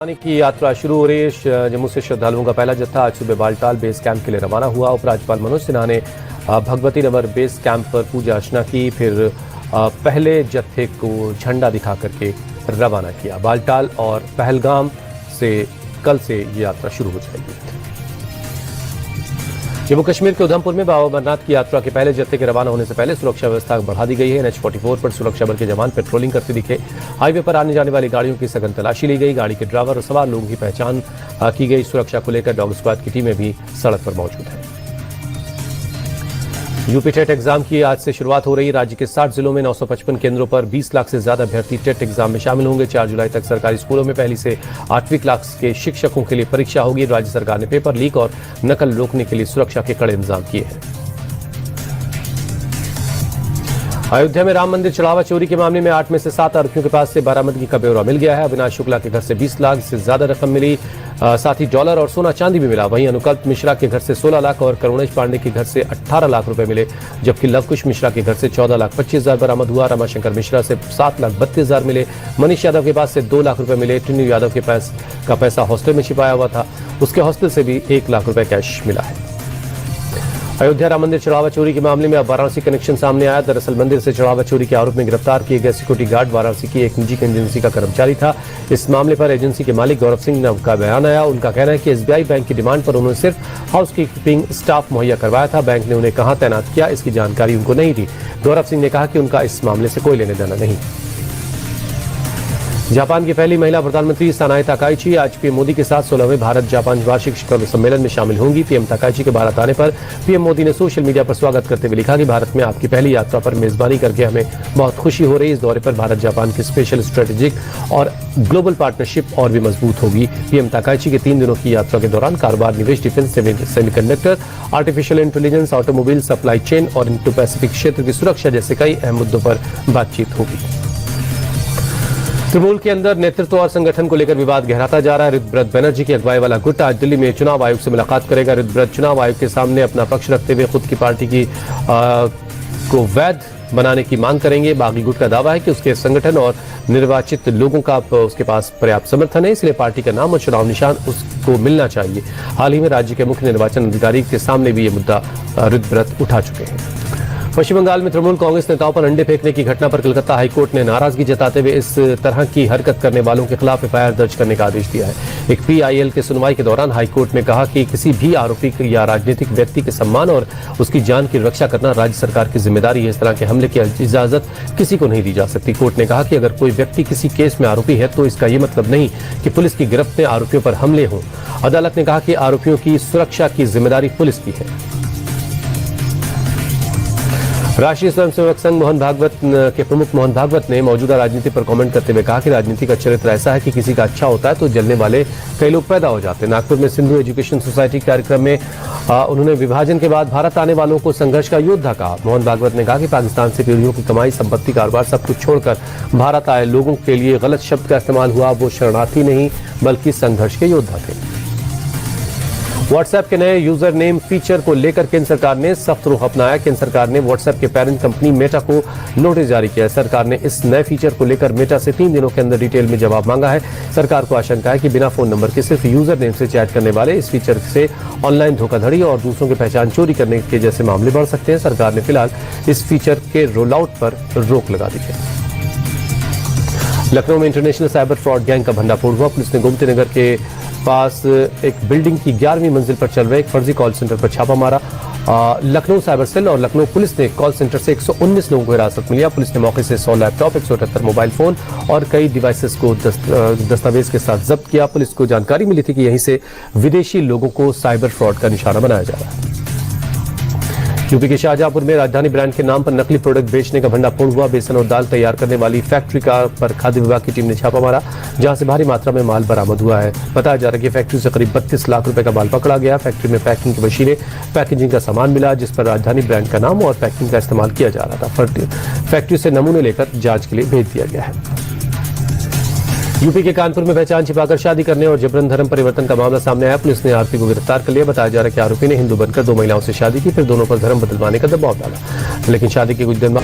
की यात्रा शुरू हो रही है। जम्मू से श्रद्धालुओं का पहला जत्था आज सुबह बालटाल बेस कैंप के लिए रवाना हुआ। उपराज्यपाल मनोज सिन्हा ने भगवती नगर बेस कैंप पर पूजा अर्चना की, फिर पहले जत्थे को झंडा दिखा करके रवाना किया। बालटाल और पहलगाम से कल से ये यात्रा शुरू हो जाएगी। जम्मू कश्मीर के उधमपुर में बाबा अमरनाथ की यात्रा के पहले जत्थे के रवाना होने से पहले सुरक्षा व्यवस्था बढ़ा दी गई है। NH-44 पर सुरक्षा बल के जवान पेट्रोलिंग करते दिखे। हाईवे पर आने जाने वाली गाड़ियों की सघन तलाशी ली गई। गाड़ी के ड्राइवर और सवार लोगों की पहचान की गई। सुरक्षा को लेकर डॉग स्क्वाड की टीमें भी सड़क पर मौजूद है। यूपी टेट एग्जाम की आज से शुरुआत हो रही। राज्य के 60 जिलों में 955 केंद्रों पर 20 लाख से ज्यादा अभ्यर्थी टेट एग्जाम में शामिल होंगे। 4 जुलाई तक सरकारी स्कूलों में पहली से 8वीं क्लास के शिक्षकों के लिए परीक्षा होगी। राज्य सरकार ने पेपर लीक और नकल रोकने के लिए सुरक्षा के कड़े इंतजाम किए हैं। अयोध्या में राम मंदिर चढ़ावा चोरी के मामले में 8 में से 7 आरोपियों के पास से बरामदगी का ब्यौरा मिल गया है। अविनाश शुक्ला के घर से 20 लाख से ज्यादा रकम मिली, साथ ही डॉलर और सोना चांदी भी मिला। वहीं अनुकल्प मिश्रा के घर से 16 लाख और करुणेश पांडे के घर से 18 लाख रुपए मिले, जबकि लवकुश मिश्रा के घर से 14 लाख 25 हजार बरामद हुआ। रमाशंकर मिश्रा से 7 लाख 32 हजार मिले। मनीष यादव के पास से 2 लाख रुपए मिले। टिन्नू यादव के पास का पैसा हॉस्टल में छिपाया हुआ था, उसके हॉस्टल से भी 1 लाख रुपए कैश मिला है। अयोध्या राम मंदिर चढ़ावा चोरी के मामले में अब वाराणसी कनेक्शन सामने आया। दरअसल मंदिर से चढ़ावा चोरी के आरोप में गिरफ्तार किए गए सिक्योरिटी गार्ड वाराणसी की एक निजी एजेंसी का कर्मचारी था। इस मामले पर एजेंसी के मालिक गौरव सिंह का बयान आया। उनका कहना है कि SBI बैंक की डिमांड पर उन्होंने सिर्फ हाउसकीपिंग स्टाफ मुहैया करवाया था। बैंक ने उन्हें कहां तैनात किया, इसकी जानकारी उनको नहीं थी। गौरव सिंह ने कहा कि उनका इस मामले से कोई लेने देना नहीं। जापान की पहली महिला प्रधानमंत्री सनाए ताकाइची आज पीएम मोदी के साथ 16वें भारत जापान वार्षिक शिखर सम्मेलन में शामिल होंगी। पीएम ताकाइची के भारत आने पर पीएम मोदी ने सोशल मीडिया पर स्वागत करते हुए लिखा कि भारत में आपकी पहली यात्रा पर मेजबानी करके हमें बहुत खुशी हो रही है। इस दौरे पर भारत जापान की स्पेशल स्ट्रेटेजिक और ग्लोबल पार्टनरशिप और भी मजबूत होगी। पीएम ताकाइची के 3 दिनों की यात्रा के दौरान कारोबार, निवेश, defence, semiconductor, artificial intelligence, automobile supply chain और इंडो पैसिफिक क्षेत्र की सुरक्षा जैसे कई अहम मुद्दों पर बातचीत होगी। तृणमूल के अंदर नेतृत्व और संगठन को लेकर विवाद गहराता जा रहा है। ऋतुव्रत बनर्जी की अगुवाई वाला गुट आज दिल्ली में चुनाव आयोग से मुलाकात करेगा। ऋतुव्रत चुनाव आयोग के सामने अपना पक्ष रखते हुए खुद की पार्टी की को वैध बनाने की मांग करेंगे। बागी गुट का दावा है कि उसके संगठन और निर्वाचित लोगों का उसके पास पर्याप्त समर्थन है, इसलिए पार्टी का नाम और चुनाव निशान उसको मिलना चाहिए। हाल ही में राज्य के मुख्य निर्वाचन अधिकारी के सामने भी ये मुद्दा ऋतुव्रत उठा चुके हैं। पश्चिम बंगाल में तृणमूल कांग्रेस नेताओं पर अंडे फेंकने की घटना पर कलकत्ता हाईकोर्ट ने नाराजगी जताते हुए इस तरह की हरकत करने वालों के खिलाफ FIR दर्ज करने का आदेश दिया है। एक PIL के सुनवाई के दौरान हाईकोर्ट ने कहा कि किसी भी आरोपी या राजनीतिक व्यक्ति के सम्मान और उसकी जान की रक्षा करना राज्य सरकार की जिम्मेदारी है। इस तरह के हमले की इजाजत किसी को नहीं दी जा सकती। कोर्ट ने कहा कि अगर कोई व्यक्ति किसी केस में आरोपी है तो इसका ये मतलब नहीं कि पुलिस की गिरफ्त में आरोपियों पर हमले हों। अदालत ने कहा कि आरोपियों की सुरक्षा की जिम्मेदारी पुलिस की है। राष्ट्रीय स्वयंसेवक संघ मोहन भागवत के प्रमुख मोहन भागवत ने मौजूदा राजनीति पर कमेंट करते हुए कहा कि राजनीति का चरित्र ऐसा है कि किसी का अच्छा होता है तो जलने वाले कई लोग पैदा हो जाते हैं। नागपुर में सिंधु एजुकेशन सोसाइटी कार्यक्रम में उन्होंने विभाजन के बाद भारत आने वालों को संघर्ष का योद्धा कहा। मोहन भागवत ने कहा कि पाकिस्तान से पीढ़ियों की कमाई, संपत्ति, कारोबार सब कुछ छोड़कर भारत आए लोगों के लिए गलत शब्द का इस्तेमाल हुआ। वो शरणार्थी नहीं बल्कि संघर्ष के योद्धा थे। व्हाट्सएप के नए यूजर नेम फीचर को लेकर केंद्र सरकार ने सख्त रुख अपनाया। केंद्र सरकार ने व्हाट्सएप के पेरेंट कंपनी मेटा को नोटिस जारी किया है। सरकार ने इस नए फीचर को लेकर मेटा से 3 दिनों के अंदर डिटेल में जवाब मांगा है। सरकार को आशंका है कि बिना फोन नंबर के सिर्फ यूजर नेम से चैट करने वाले इस फीचर से ऑनलाइन धोखाधड़ी और दूसरों की पहचान चोरी करने के जैसे मामले बढ़ सकते हैं। सरकार ने फिलहाल इस फीचर के रोल आउट पर रोक लगा दी है। लखनऊ में इंटरनेशनल साइबर फ्रॉड गैंग का भंडाफोड़ हुआ। पुलिस ने गोमती नगर के पास एक बिल्डिंग की 11वीं मंजिल पर चल रहे एक फर्जी कॉल सेंटर पर छापा मारा। लखनऊ साइबर सेल और लखनऊ पुलिस ने कॉल सेंटर से 119 लोगों को हिरासत में लिया। पुलिस ने मौके से 100 लैपटॉप, 178 मोबाइल फोन और कई डिवाइसेस को दस्तावेज के साथ जब्त किया। पुलिस को जानकारी मिली थी कि यहीं से विदेशी लोगों को साइबर फ्रॉड का निशाना बनाया जा रहा है। यूपी के शाहजहांपुर में राजधानी ब्रांड के नाम पर नकली प्रोडक्ट बेचने का भंडाफोड़ हुआ। बेसन और दाल तैयार करने वाली फैक्ट्री पर खाद्य विभाग की टीम ने छापा मारा, जहां से भारी मात्रा में माल बरामद हुआ है। बताया जा रहा है कि फैक्ट्री से करीब 32 लाख रुपए का माल पकड़ा गया। फैक्ट्री में पैकिंग की मशीनें, पैकेजिंग का सामान मिला जिस पर राजधानी ब्रांड का नाम और पैकिंग का इस्तेमाल किया जा रहा था। फैक्ट्री से नमूने लेकर जांच के लिए भेज दिया गया है। यूपी के कानपुर में पहचान छिपाकर शादी करने और जबरन धर्म परिवर्तन का मामला सामने आया। पुलिस ने आरोपी को गिरफ्तार कर लिया। बताया जा रहा है कि आरोपी ने हिंदू बनकर 2 महिलाओं से शादी की, फिर दोनों पर धर्म बदलवाने का दबाव डाला, लेकिन शादी के कुछ दिन बाद